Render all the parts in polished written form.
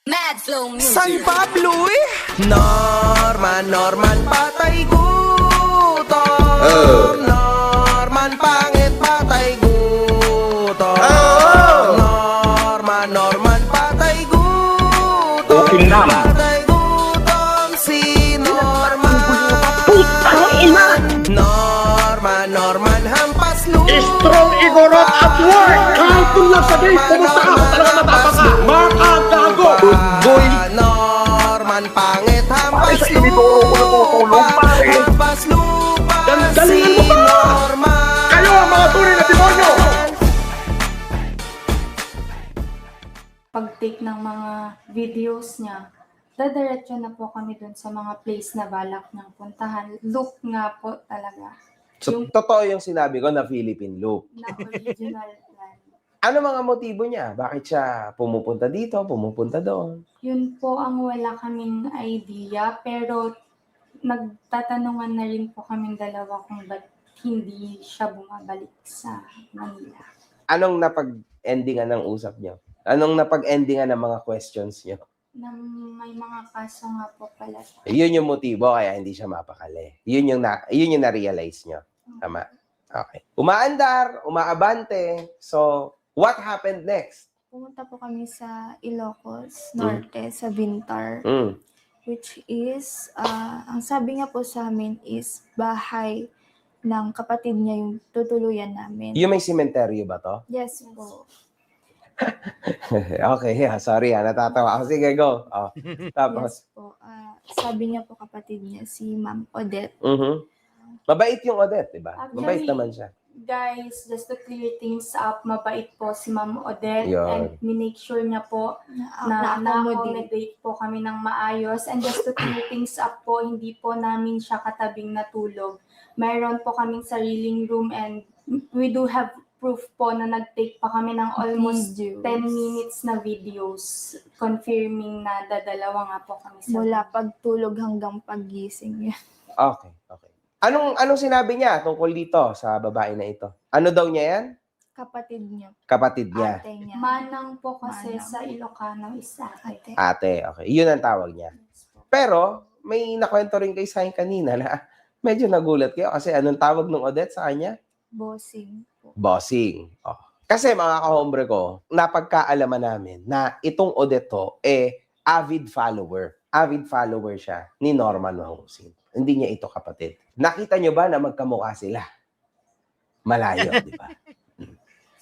Mad Flow Music. San Pablo eh! Norman, patay gutom. Norman, pangit, patay gutom. Norman, patay gutom. Okay na. Patay gutom si Norman. Norman, hampas lupa. Strong Igorot at work! Kahit kung lang sabihin, pumunta ka, talaga matapang ka! Makagago! Boy! Norman, pangit, hampas Pare, sa inidoro ko natutulog, pare. Hampas lupa si Galingan mo ba? Norman. Kayo ang mga tunay na demonyo! Pag-take ng mga videos niya, dadiretso na po kami dun sa mga place na balak niyang puntahan. Look nga po talaga. So, Yung totoo yung sinabi ko na Philippine Loop. na original plan. Ano mga motibo niya? Bakit siya pumupunta dito, pumupunta doon? Yun po ang wala kaming idea, pero nagtatanungan na rin po kaming dalawa kung ba't hindi siya bumabalik sa Manila. Anong napag-endingan ng usap niyo? Anong napag-endingan ng mga questions niyo? Na may mga kaso nga po pala siya. Yun yung motibo kaya hindi siya mapakali. Yun yung na-realize niyo. Tama. Okay. Umaandar, umaabante. So, what happened next? Pumunta po kami sa Ilocos Norte, sa Bintar, Mm. which is, ang sabi nga po sa amin is bahay ng kapatid niya yung tutuluyan namin. Yung may sementeryo ba to? Yes po. Okay, sorry natatawa ako. Sige, go. Oh. Tapos, Yes po. Sabi niya po kapatid niya, si Ma'am Odette. Mabait yung Odette, di ba? Actually, Mabait naman siya. Guys, just to clear things up, mabait po si Ma'am Odette Yun. and minake sure niya po na na-accommodate po kami ng maayos. And just to clear things up po, hindi po namin siya katabing natulog. Mayroon po kaming sariling room and we do have proof po na nag-take pa kami ng almost Videos. 10 minutes na videos confirming na dadalawa nga po kami sa Mula pagtulog hanggang paggising niya. Okay. Anong sinabi niya tungkol dito sa babae na ito? Ano daw niya yan? Kapatid niya, Kapatid niya. ate niya. Manang po kasi Manang. sa Ilocano is ate. Ate, okay. Yun ang tawag niya. Pero, may nakwento rin kayo sa akin kanina na medyo nagulat kayo kasi anong tawag ng Odette sa kanya? Bossing po. Bossing. Oh. Kasi mga kahombre ko, napagkaalaman namin na itong Odette to, avid follower. Avid follower siya ni Norman Mahusin. Hindi niya ito kapatid. Nakita niyo ba na magkamukha sila? Malayo, di ba?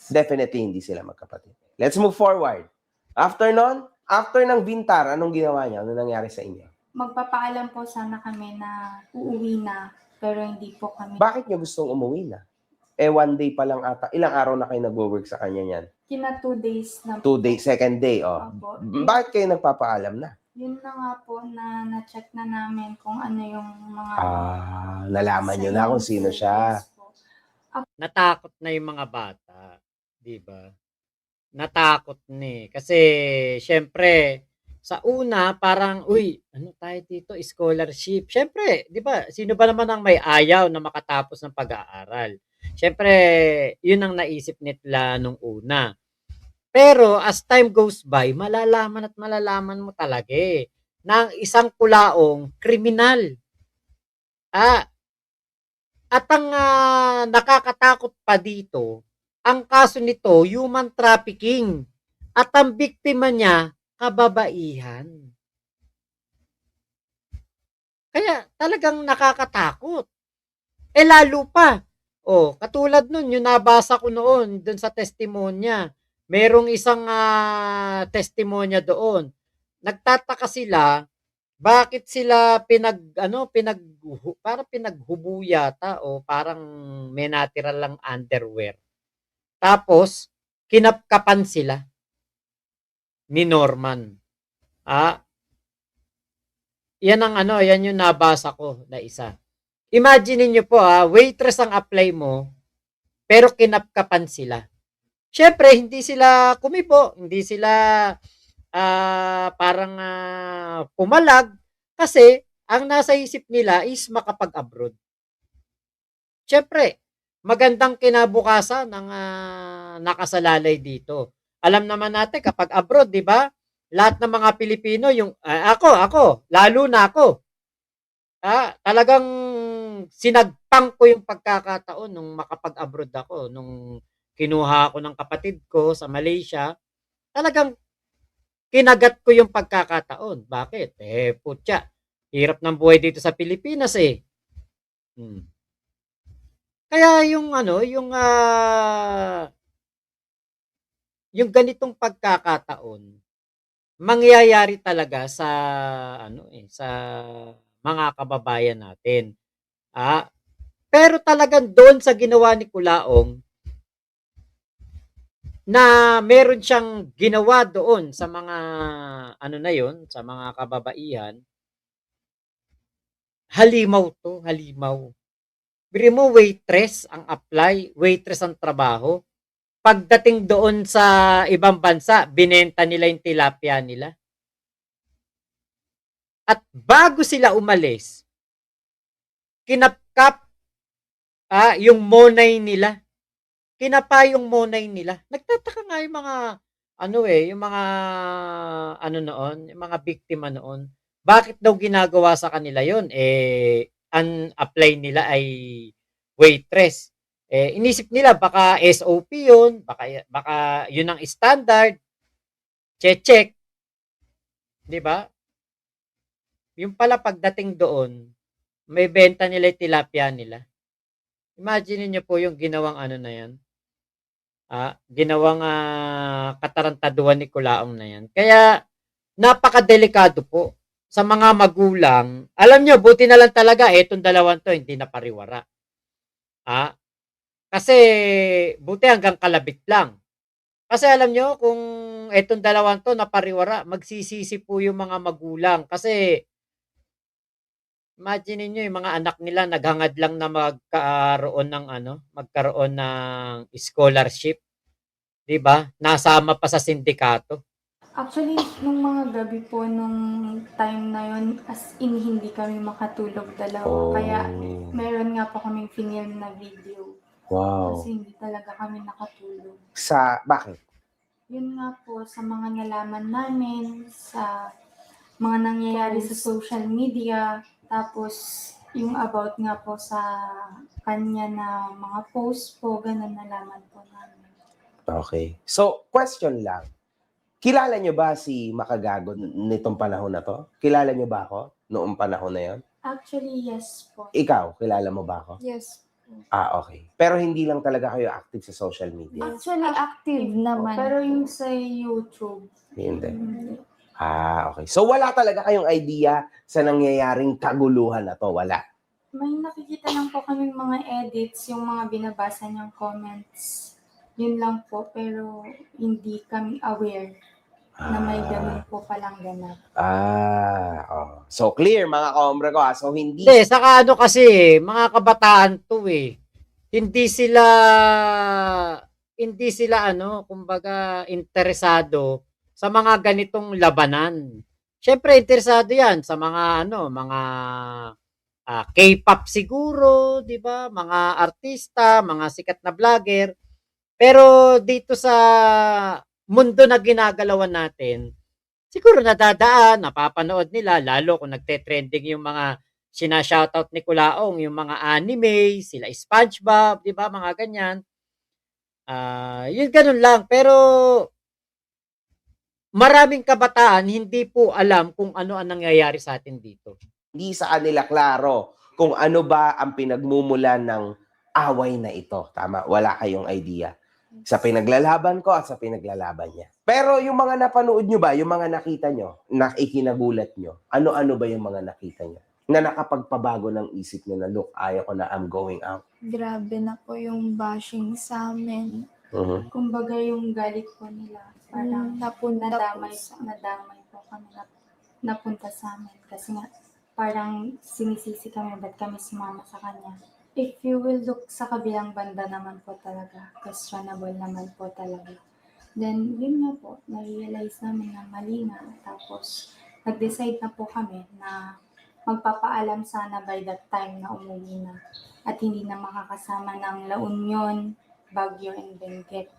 Definitely hindi sila magkapatid. Let's move forward. After ng Bintar, anong ginawa niya? Ano nangyari sa inyo? Magpapaalam po sana kami na uuwi na, pero hindi po kami. Bakit niyo gustong umuwi na? One day pa lang ata. Ilang araw na kayo nag-work sa kanya niyan? Kina 2 days na 2 days, second day, oh. Opo. Bakit kayo nagpapaalam na? Yun na nga po na na-check na namin kung ano yung mga... Nalaman niyo na kung sino siya. Yes po. Natakot na yung mga bata, 'di ba? Natakot ni kasi syempre sa una parang uy, ano tayo dito, scholarship. Syempre, 'di ba? Sino ba naman ang may ayaw na makatapos ng pag-aaral? Syempre, 'yun ang naisip nila nung una. Pero as time goes by, malalaman at malalaman mo talaga na ang isang kulaong kriminal. At ang nakakatakot pa dito, ang kaso nito, human trafficking. At ang biktima niya, kababaihan. Kaya talagang nakakatakot. Lalo pa. Katulad nun, yung nabasa ko noon, dun sa testimonya. Merong isang testimonya doon. Nagtataka sila, bakit sila parang pinaghubo yata o parang may natira lang underwear. Tapos, kinapkapan sila ni Norman. Yan yan yung nabasa ko na isa. Imagine niyo po waitress ang apply mo, pero kinapkapan sila. Syempre, hindi sila kumibo, hindi sila parang pumalag kasi ang nasa isip nila is makapag-abroad. Syempre, magandang kinabukasan ng nakasalalay dito. Alam naman natin kapag abroad, 'di ba? lahat ng mga Pilipino, ako, lalo na ako, talagang sinagpang ko yung pagkakataon nung makapag-abroad ako, nung kinuha ako ng kapatid ko sa Malaysia, talagang kinagat ko yung pagkakataon. Bakit? Putya, hirap ng buhay dito sa Pilipinas eh. Hmm. Kaya yung yung ganitong pagkakataon, mangyayari talaga sa sa mga kababayan natin. Pero talagang doon sa ginawa ni Kulaong, na meron siyang ginawa doon sa mga sa mga kababaihan, halimaw to, halimaw. Biri mo, waitress ang apply, waitress ang trabaho. Pagdating doon sa ibang bansa, binenta nila yung tilapia nila. At bago sila umalis, kinapkap yung monay nila. Kinapa yung monay nila. Nagtataka nga yung mga yung mga noon, yung mga biktima noon. Bakit daw ginagawa sa kanila yon? Ang apply nila ay waitress. Inisip nila baka SOP yun, baka yun ang standard. Check. 'Di ba? Yung pala pagdating doon, may benta nila yung tilapia nila. Imagine niyo po yung ginawang na yan. Ginawang katarantaduhan ni Kulaong na yan. Kaya napakadelikado po sa mga magulang. Alam nyo, buti na lang talaga itong dalawang to hindi na pariwara. Kasi buti hanggang kalabit lang. Kasi alam nyo, kung itong dalawang to napariwara, magsisisi po yung mga magulang. Kasi imagine niyo yung mga anak nila naghangad lang na magkaroon ng scholarship, 'di ba? Nasama pa sa sindikato. Actually, nung mga gabi po, nung time na yon, as in, hindi kami makatulog dalawa. Kaya, meron nga po kaming film na video. Wow. Kasi hindi talaga kami nakatulog. Bakit? Yun nga po, sa mga nalaman namin, sa mga nangyayari sa social media, tapos yung about nga po sa kanya na mga post po, ganun nalaman po namin. Okay. So, question lang. Kilala nyo ba si Makagago nitong panahon na to? Kilala nyo ba ako noong panahon na yon? Actually, yes po. Ikaw, kilala mo ba ako? Yes. Okay. Pero hindi lang talaga kayo active sa social media? Actually, active naman. Pero yung sa YouTube, Hindi. hindi. Okay. So, wala talaga kayong idea sa nangyayaring kaguluhan na to? Wala? May nakikita lang po kaming mga edits, yung mga binabasa niyang comments. Yun lang po, pero hindi kami aware na may ganun po palang ganap. So, clear mga ka-hombre ko. So, hindi... Hindi, saka kasi, mga kabataan to eh. Hindi sila kumbaga interesado sa mga ganitong labanan. Siyempre interesado 'yan sa mga mga K-pop siguro, 'di ba? Mga artista, mga sikat na vlogger. Pero dito sa mundo na ginagalawan natin, siguro nadadaan, napapanood nila, lalo kung nagte-trending yung mga sina-shoutout ni Kulaong, yung mga anime, sila SpongeBob, 'di ba? Mga ganyan. Yun ganun lang. Pero maraming kabataan hindi po alam kung ano ang nangyayari sa atin dito. Hindi sa kanila klaro kung ano ba ang pinagmumulan ng away na ito. Tama? Wala kayong idea. Sa pinaglalaban ko at sa pinaglalaban niya. Pero yung mga napanood nyo ba, yung mga nakita nyo, ikinagulat nyo, ano-ano ba yung mga nakita nyo? Na nakapagpabago ng isip nyo na, look, ayaw ko na, I'm going out. Grabe na po yung bashing sa amin. Kumbaga yung galit po nila, parang nadamay po kami, napunta sa amin. Kasi nga, parang sinisisi kami, ba't kami sumama sa kanya. If you will look sa kabilang banda naman po talaga, questionable naman po talaga. Then, yun nga po, na-realize namin na mali na. Tapos, nag-decide na po kami na magpapaalam sana by that time na umuwi na. At hindi na makakasama ng La Union, Baguio, and Benguet.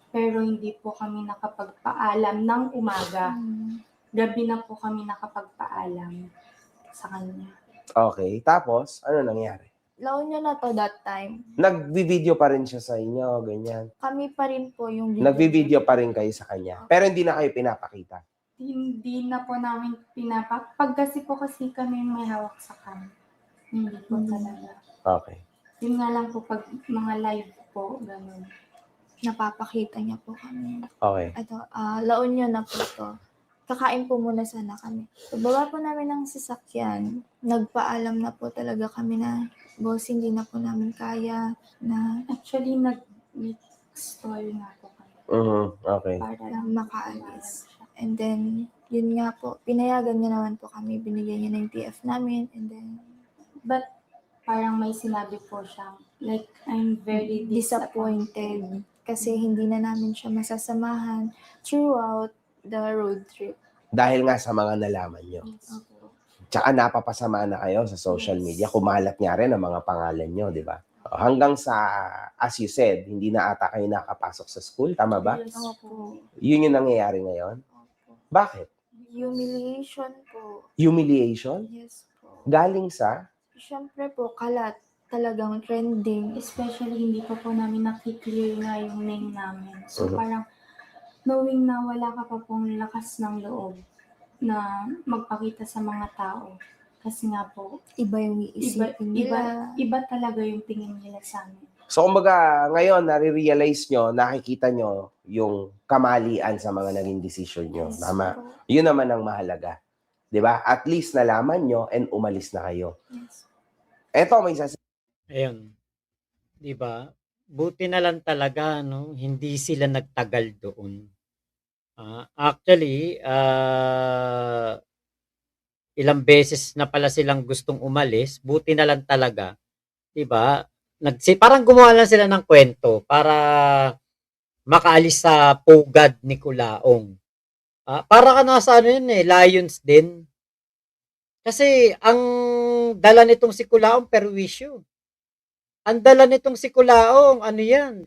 pero hindi po kami nakapagpaalam ng umaga. Mm. Gabi na po kami nakapagpaalam sa kanya. Okay, tapos, ano nangyari? La Union na to that time. Nagvi-video pa rin siya sa inyo, ganyan. Kami pa rin po yung video. Nagvi-video pa rin kayo sa kanya. Pero hindi na kayo pinapakita. Hindi na po namin pag kasi kami may hawak sa cam. Hindi po talaga. Okay. Yun nga lang po pag mga live po, ganun. Napapakita niya po kami. Okay. Ito, La Union na po to. Kakain po muna sana kami. Pagbaba po namin ng sasakyan, nagpaalam na po talaga kami na, boss, hindi na po namin kaya na Actually, nag-story nga po kami. Okay. Para makaalis. And then, yun nga po, pinayagan niya naman po kami, binigyan niya ng TF namin, and then, But parang may sinabi po siya, like, I'm very disappointed kasi hindi na namin siya masasamahan throughout the road trip. Dahil nga sa mga nalaman nyo. Opo. Tsaka napapasama na kayo sa social media. Kumalat nga rin ang mga pangalan nyo, di ba? Hanggang sa, as you said, hindi na ata kayo nakapasok sa school. Tama ba? Yes po. Yun yung nangyayari ngayon? Opo. Bakit? Humiliation po. Humiliation? Yes po. Galing sa? Siyempre po, kalat. Talagang trending. Especially, hindi pa po namin nakiklear nga yung name namin. So, Mhm. parang, knowing na wala ka pa pong lakas ng loob na magpakita sa mga tao. Kasi nga po, Iba yung iisipin nila. iba talaga yung tingin nila sa amin. So, kumbaga, ngayon, nare-realize nyo, nakikita nyo yung kamalian sa mga naging desisyon nyo. Yes Tama? po. Yun naman ang mahalaga. 'Di ba? At least nalaman nyo and umalis na kayo. Yes. Eto, may Ayun. 'Di ba? Buti na lang talaga no, hindi sila nagtagal doon. Actually, ilang beses na pala silang gustong umalis, buti na lang talaga, 'di ba? Parang gumawa lang sila ng kwento para makaalis sa pugad ni Kulaong. Para ka nasa ano yun Lions din. Kasi ang dala nitong si Kulaong perwisyo. Ang dala nitong si Kulaong, ano yan?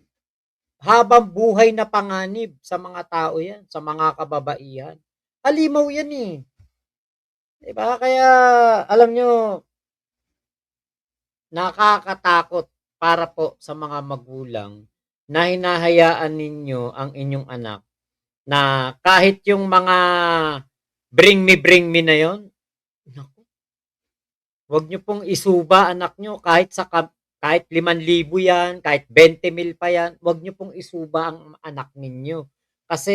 Habang buhay na panganib sa mga tao yan, sa mga kababaihan. Halimaw yan eh. Diba? Kaya, alam nyo, nakakatakot para po sa mga magulang na hinahayaan ninyo ang inyong anak na kahit yung mga bring me na yon, naku, wag nyo pong isuba anak nyo kahit 5,000 yan, kahit 20,000 pa yan, wag nyo pong isuba ang anak ninyo. Kasi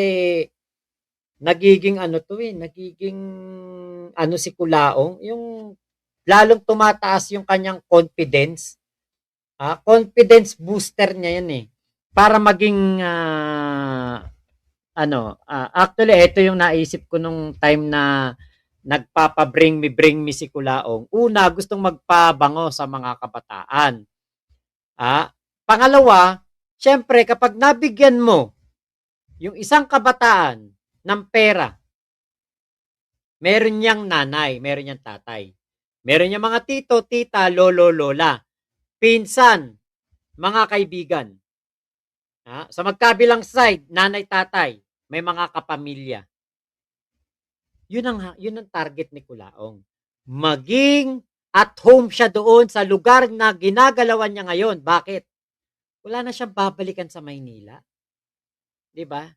nagiging si Kulaong, yung lalong tumataas yung kanyang confidence. Confidence booster niya yan para maging actually ito yung naisip ko nung time na nagpapa-bring me si Kulaong. Una, gustong magpabango sa mga kabataan. Pangalawa, syempre kapag nabigyan mo yung isang kabataan ng pera, meron niyang nanay, meron niyang tatay. Meron niyang mga tito, tita, lolo, lola, pinsan, mga kaibigan. Sa magkabilang side, nanay, tatay, may mga kapamilya. Yun ang target ni Kulaong. Maging at home siya doon sa lugar na ginagalawan niya ngayon. Bakit? Wala na siyang babalikan sa Maynila. 'Di ba?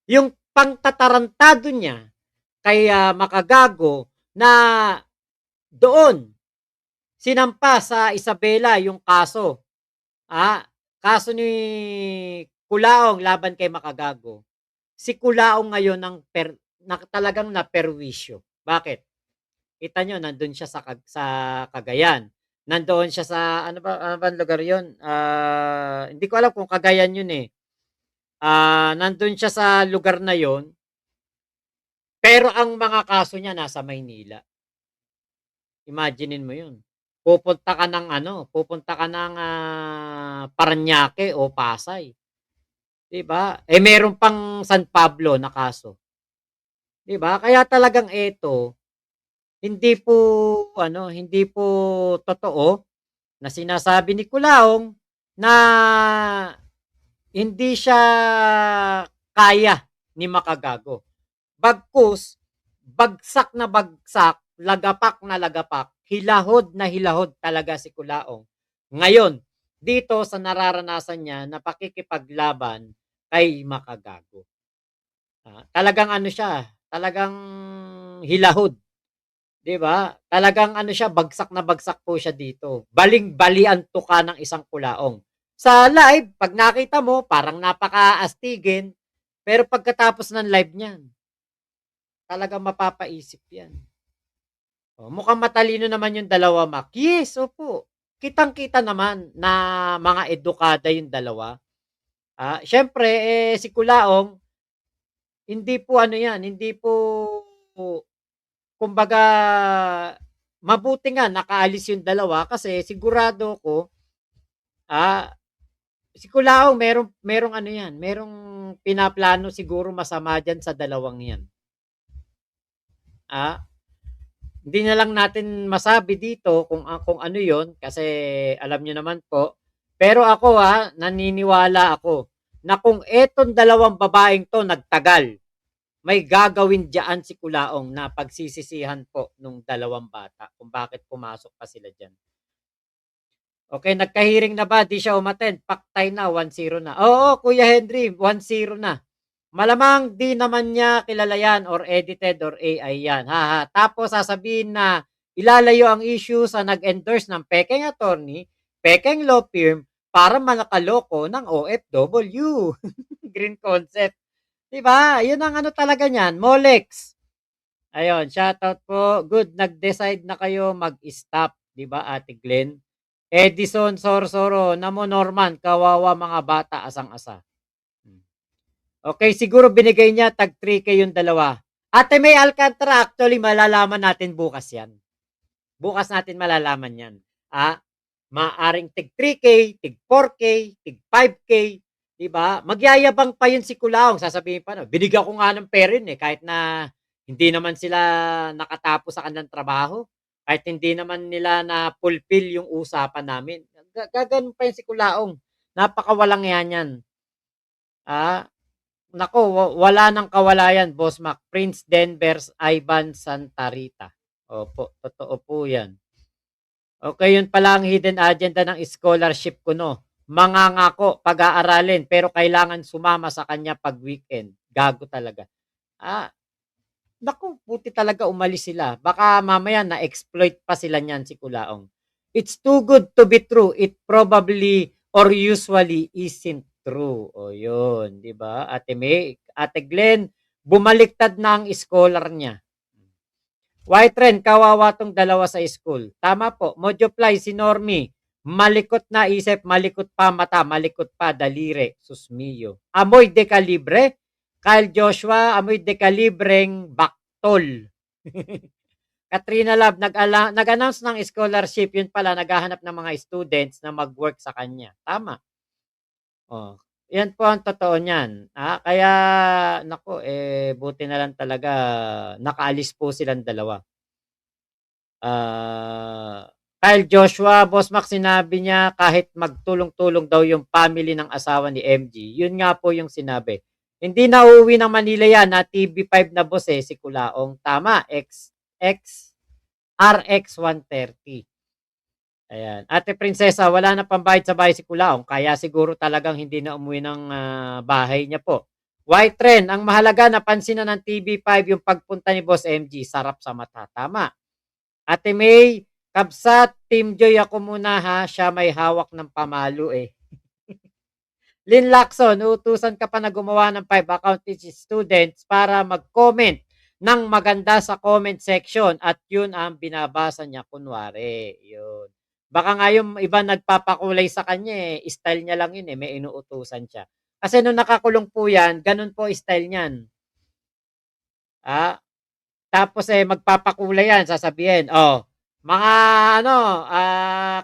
Yung pangtatarantado niya kay Makagago na doon sinampa sa Isabela yung kaso. Kaso ni Kulaong laban kay Makagago. Si Kulaong ngayon talagang naperwisyo. Bakit? Kita nyo, nandun siya sa Cagayan. Nandoon siya sa, ano ba lugar yun? Hindi ko alam kung Cagayan yun nandun siya sa lugar na yun. Pero ang mga kaso niya nasa Maynila. Imaginein mo yun. Pupunta ka ng Parañaque o Pasay. 'Di ba? Meron pang San Pablo na kaso. 'Di ba? Kaya talagang hindi po totoo na sinasabi ni Kulaong na hindi siya kaya ni makagago. Bagkus, bagsak na bagsak, lagapak na lagapak, hilahod na hilahod talaga si Kulaong. Ngayon, dito sa nararanasan niya na pakikipaglaban kay makagago. Talagang ano siya, talagang hilahod. 'Di ba? Talagang ano siya, bagsak na bagsak po siya dito. Baling-bali ang tuka ng isang Kulaong. Sa live, pag nakita mo, parang napakaastigin, pero pagkatapos ng live niyan, talagang mapapaisip 'yan. Mukhang matalino naman yung dalawa, Mac. Yes, opo. Kitang-kita naman na mga edukada yung dalawa. Siyempre, si Kulaong, hindi po ano yan, hindi po, kumbaga, mabuti nga nakaalis yung dalawa kasi sigurado ko, ah, si Kulaong merong ano yan, merong pinaplano siguro masama dyan sa dalawang yan. Ah, Hindi na lang natin masabi dito kung ano 'yon kasi alam niyo naman po. Pero ako naniniwala ako na kung etong dalawang babaeng 'to nagtagal, may gagawin diyaan si Kulaong na pagsisisihan po nung dalawang bata kung bakit pumasok pa sila diyan. Okay, nagka-hearing na ba? Di siya umattend. Paktay na, 1-0 na. Oo, Kuya Henry, 1-0 na. Malamang di naman niya kilala yan or edited or AI yan. Tapos sasabihin na ilalayo ang issue sa nag-endorse ng pekeng attorney, pekeng law firm para manakaloko ng OFW. Green concept. Diba? Yun ang ano talaga niyan. Molex. Ayun, shoutout po. Good, nag-decide na kayo mag-stop. Diba, Ate Glenn? Edison Sorsoro, Namo Norman, kawawa mga bata, asang-asa. Okay, siguro binigay niya tag 3K yung dalawa. Ate May Alcantara, actually malalaman natin bukas yan. Bukas natin malalaman yan. Maaring tig 3K, tig 4K, tig 5K, diba? Magyayabang pa yun si Kulaong. Sasabihin pa, binigyan ko nga ng pera yun kahit na hindi naman sila nakatapos sa kanilang trabaho. Kahit hindi naman nila na fulfill yung usapan namin. Gaganon pa yun si Kulaong. Napakawalang yan. Nako, wala nang kawalayan, Boss Mac. Prince Denver's Ivan Santa Rita. Opo, totoo po yan. Okay, yun pala ang hidden agenda ng scholarship ko, no? Mangangako, pag-aaralin, pero kailangan sumama sa kanya pag weekend. Gago talaga. Naku, buti talaga umalis sila. Baka mamaya na-exploit pa sila niyan si Kulaong. It's too good to be true. It probably or usually isn't true. O yun, di ba? Ate May, Ate Glenn, bumaliktad na ang scholar niya. White Trend, kawawa tong dalawa sa school. Tama po. Mojoply, si Normie, malikot na isip, malikot pa mata, malikot pa daliri. Susmiyo. Amoy de kalibre. Kyle Joshua, amoy de kalibreng baktol. Katrina Love, nag-announce ng scholarship, yun pala, naghahanap ng mga students na mag-work sa kanya. Tama. Yan po ang totoo niyan. Kaya, nako, buti na lang talaga, nakaalis po silang dalawa. Kyle Joshua, Boss Max, sinabi niya kahit magtulong-tulong daw yung family ng asawa ni MG. Yun nga po yung sinabi. Hindi na uuwi ng Manila yan na TV5 na boss si Kulaong. Tama, RX 130. Ayan. Ate Prinsesa, wala na pambayad sa bahay si Kulaong, kaya siguro talagang hindi na umuwi ng bahay niya po. White Trend, ang mahalaga, napansin na ng TV5 yung pagpunta ni Boss MG. Sarap sa mata. Tama. Ate May, Kabsat, Team Joy ako muna siya may hawak ng pamalo Lynn Lacson, uutusan ka pa na gumawa ng 5 account students para mag-comment ng maganda sa comment section at yun ang binabasa niya kunwari. Yun. Baka nga yung iba nagpapakulay sa kanya style niya lang yun may inuutusan siya. Kasi nung nakakulong po yan, ganun po style niyan. Tapos magpapakulay yan, sasabihin, mga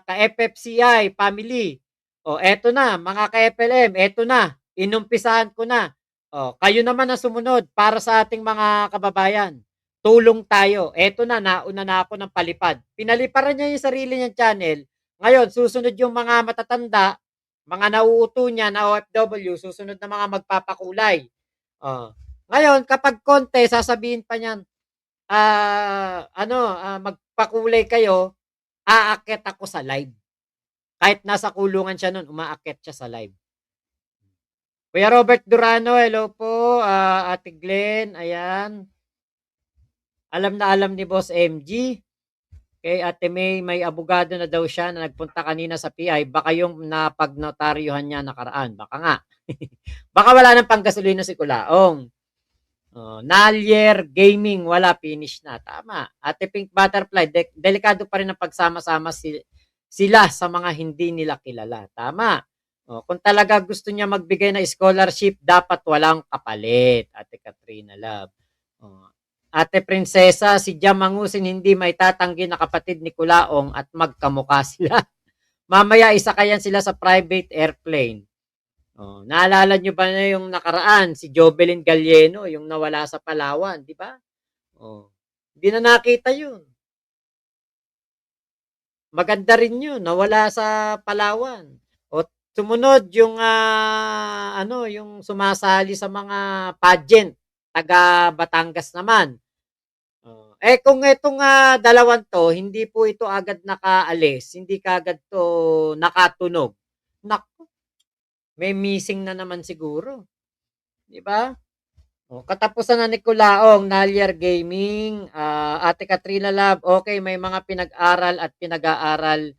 ka-FFCI family, eto na, mga ka-FLM, eto na, inumpisahan ko na. Kayo naman ang sumunod para sa ating mga kababayan. Tulong tayo. Eto na, nauna na ako ng palipad. Pinaliparan niya yung sarili niyang channel. Ngayon, susunod yung mga matatanda Mga nauuto niya na OFW, susunod na mga magpapakulay. Oh. Ngayon, kapag konti, sasabihin pa niyan, magpakulay kayo, aakyat ako sa live. Kahit nasa kulungan siya nun, umaakyat siya sa live. Kuya Robert Durano, hello po. Ate Glenn, ayan. Alam na alam ni Boss MG. Kay Ate May, may abogado na daw siya na nagpunta kanina sa PI. Baka yung napagnotaryohan niya nakaraan. Baka nga. Baka wala nang panggasolina si Kulaong. Nalier Gaming, wala, finish na. Tama. Ate Pink Butterfly, delikado pa rin ang pagsama-sama sila sa mga hindi nila kilala. Tama. Kung talaga gusto niya magbigay na scholarship, dapat walang kapalit. Ate Katrina Love. Ate Prinsesa, si Jam Mangusin hindi may tatanggi na kapatid ni Kulaong at magkamukha sila. Mamaya isakayan sila sa private airplane. Naalala nyo ba na yung nakaraan, si Jobelin Galleno, yung nawala sa Palawan, di ba? Hindi na nakita yun. Maganda rin yun, nawala sa Palawan. Sumunod yung yung sumasali sa mga pageant, taga Batangas naman. Kung itong dalawang to, hindi po ito agad nakaalis, hindi kaagad to nakatunog. Naku, may missing na naman siguro. Di ba? Katapusan na ni Kulaong, Nalier Gaming, Ate Katrina Love, okay, may mga pinag-aral at pinag-aaral.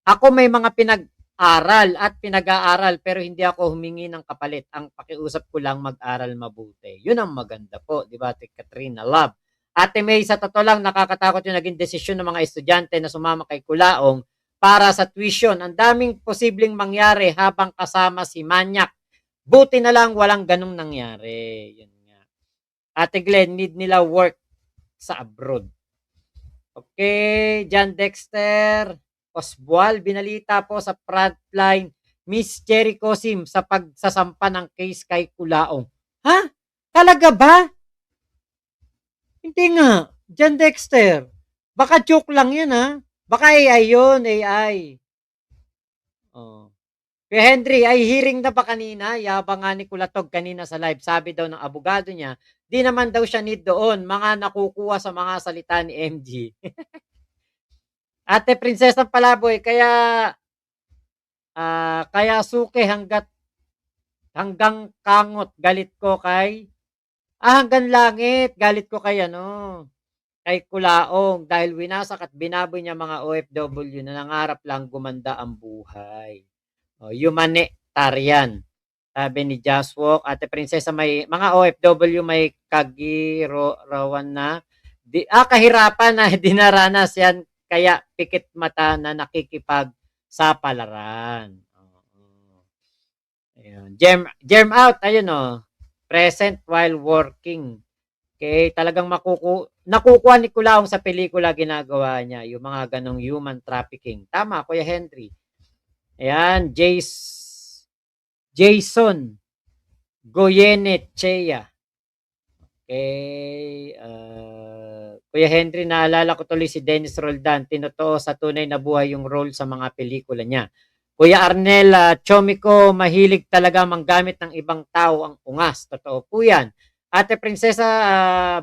Ako may mga pinag-aral at pinag-aaral pero hindi ako humingi ng kapalit. Ang pakiusap ko lang mag-aral mabuti. Yun ang maganda po, di ba, Ate Katrina Love? Ate May, sa totoo lang, nakakatakot yung naging desisyon ng mga estudyante na sumama kay Kulaong para sa tuition. Ang daming posibleng mangyari habang kasama si Manyak. Buti na lang walang ganung nangyari. Yun nga. Ate Glenn, need nila work sa abroad. Okay, John Dexter Osbual, binalita po sa frontline Miss Cherry Cosim sa pagsasampa ng case kay Kulaong. Ha? Talaga ba? Hindi nga. John Dexter. Baka joke lang yan, ha? Baka AI yun, AI. Kaya Henry, ay hearing na ba kanina? Yabang nga ni Kulatog kanina sa live. Sabi daw ng abogado niya, di naman daw siya need doon. Mga nakukuha sa mga salita ni MG. Ate Prinsesa Palaboy, kaya suke hanggang kangot galit ko kay hanggang langit galit ko kay kay Kulaong dahil winasak at binaboy niya mga OFW na nangarap lang gumanda ang buhay. Humanitarian. Sabi ni Jaswalk, Ate Prinsesa, may mga OFW may kagirawan na kahirapan na dinaranas yan kaya pikit mata na nakikipag sa palaran. Ayun. Germ out, ayun present while working. Okay, talagang nakukuha ni Kulaong sa pelikula ginagawa niya, yung mga ganong human trafficking. Tama, Kuya Henry. Ayan, Jason Goyenechea. Okay, Kuya Henry, naalala ko tuloy si Dennis Roldan, tinotoo sa tunay na buhay yung role sa mga pelikula niya. Kuya Arnel Chomiko, mahilig talaga manggamit ng ibang tao ang ungas. Totoo po yan. Ate Prinsesa,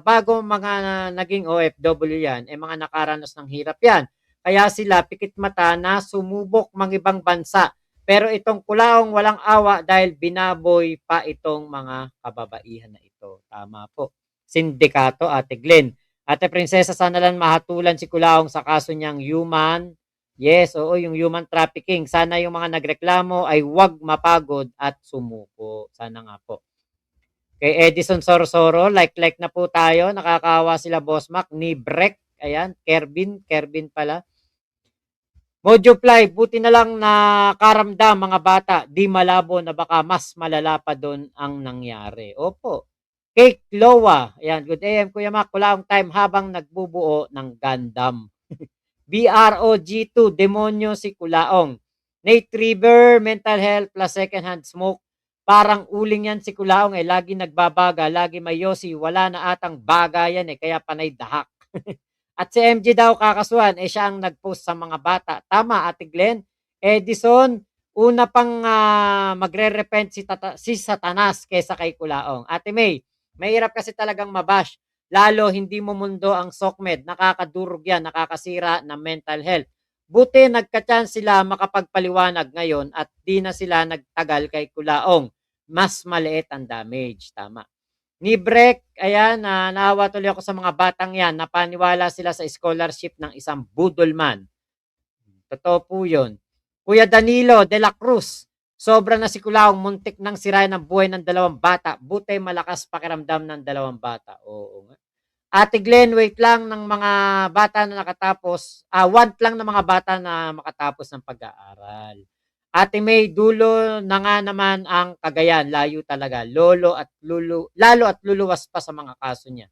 bago mga naging OFW yan, mga nakaranas ng hirap yan. Kaya sila pikit mata na sumubok mga ibang bansa. Pero itong Kulaong walang awa dahil binaboy pa itong mga kababaihan na ito. Tama po. Sindikato, Ate Glenn. Ate Prinsesa, sana lang mahatulan si Kulaong sa kaso niyang human. Yes, oo, yung human trafficking. Sana yung mga nagreklamo ay wag mapagod at sumuko. Sana nga po. Kay Edison Sorsoro, like na po tayo. Nakakawa sila Boss Mac ni Breck. Ayan, Kerbin pala. Mojo Fly, buti na lang nakaramdam mga bata. Di malabo na baka mas malala pa doon ang nangyari. Opo. Cake Lowa. Ayan, good AM Kuya Mac. Kulaong time habang nagbubuo ng Gundam. BROG2, demonyo si Kulaong. Nate River, mental health plus second hand smoke. Parang uling yan si Kulaong lagi nagbabaga, lagi may yosi, wala na atang baga yan kaya panay dahak. At si MG daw kakasuhan, siya ang nag-post sa mga bata. Tama, Ate Glenn. Edison, una pang magre-repent si Satanas kaysa kay Kulaong. Ate May, mahirap kasi talagang mabash. Lalo hindi mo mundo ang SOCMED, nakakadurog yan, nakakasira ng mental health. Buti nagka-chance sila makapagpaliwanag ngayon at di na sila nagtagal kay Kulaong. Mas maliit ang damage, tama. Ni Brek, ayan, naawa tuloy ako sa mga batang yan, napaniwala sila sa scholarship ng isang budolman. Totoo po yun. Kuya Danilo de la Cruz, sobra na si Kulaong, muntik nang sirayan ang buhay ng dalawang bata. Buti malakas pakiramdam ng dalawang bata. Oo nga. Ate Glenn, wait lang ng mga bata na nakatapos. Want lang ng mga bata na makatapos ng pag-aaral. Ate May, dulo na nga naman ang Cagayan. Layo talaga. Lalo at luluwas pa sa mga kaso niya.